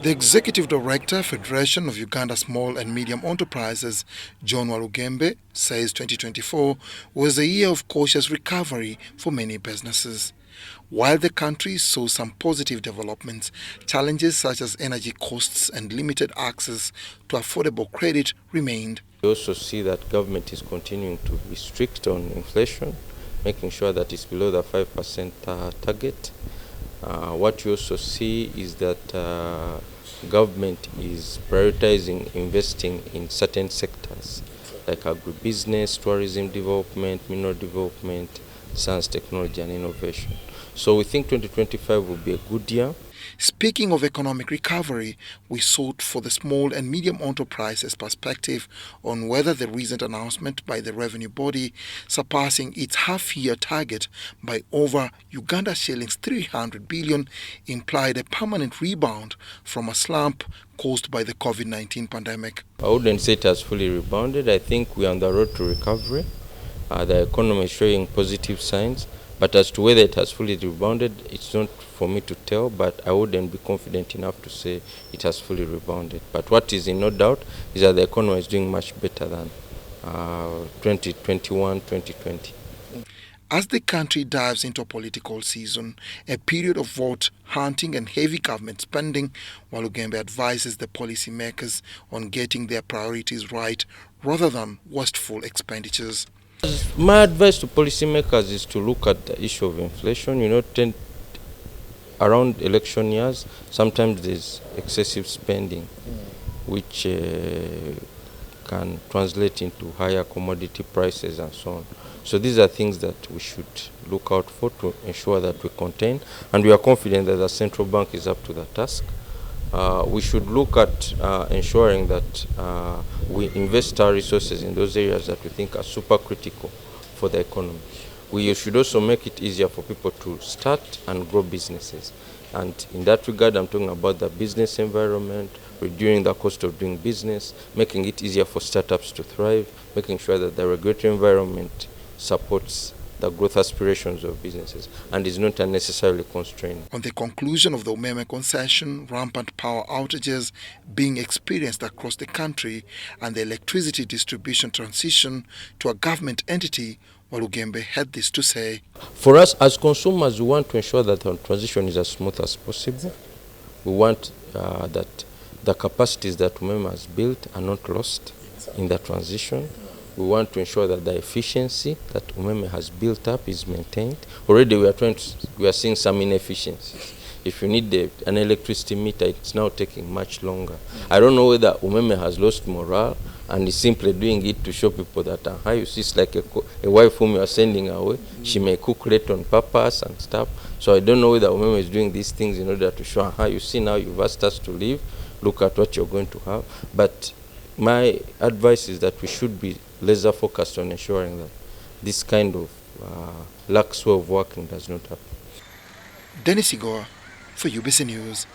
The Executive Director, Federation of Uganda Small and Medium Enterprises, John Walugembe, says 2024 was a year of cautious recovery for many businesses. While the country saw some positive developments, challenges such as energy costs and limited access to affordable credit remained. We also see that government is continuing to be strict on inflation, making sure that it's below the 5% target. What you also see is that government is prioritizing investing in certain sectors like agribusiness, tourism development, mineral development, science, technology and innovation. So we think 2025 will be a good year. Speaking of economic recovery, we sought for the small and medium enterprises' perspective on whether the recent announcement by the revenue body surpassing its half-year target by over Uganda shillings 300 billion implied a permanent rebound from a slump caused by the COVID-19 pandemic. I wouldn't say it has fully rebounded. I think we are on the road to recovery. The economy is showing positive signs. But as to whether it has fully rebounded, it's not for me to tell, but I wouldn't be confident enough to say it has fully rebounded. But what is in no doubt is that the economy is doing much better than 2021, 2020. As the country dives into a political season, a period of vote hunting and heavy government spending, Walugembe advises the policymakers on getting their priorities right rather than wasteful expenditures. My advice to policymakers is to look at the issue of inflation. Around election years, sometimes there's excessive spending, which can translate into higher commodity prices and so on. So these are things that we should look out for to ensure that we contain, and we are confident that the central bank is up to the task. We should look at ensuring that we invest our resources in those areas that we think are super critical for the economy. We should also make it easier for people to start and grow businesses. And in that regard, I'm talking about the business environment, reducing the cost of doing business, making it easier for startups to thrive, making sure that the regulatory environment supports the growth aspirations of businesses and is not unnecessarily constrained. On the conclusion of the Umeme concession, rampant power outages being experienced across the country and the electricity distribution transition to a government entity, Walugembe had this to say. For us as consumers, we want to ensure that the transition is as smooth as possible. We want that the capacities that Umeme has built are not lost in the transition. We want to ensure that the efficiency that Umeme has built up is maintained. Already we are seeing some inefficiencies. If you need an electricity meter, it's now taking much longer. I don't know whether Umeme has lost morale and is simply doing it to show people that how you see it's like a wife whom you are sending away. She may cook late on purpose and stuff. So I don't know whether Umeme is doing these things in order to show how you see now you've asked us to leave. Look at what you're going to have. But my advice is that we should be laser focused on ensuring that this kind of lax way of working does not happen. Dennis Igoa for UBC News.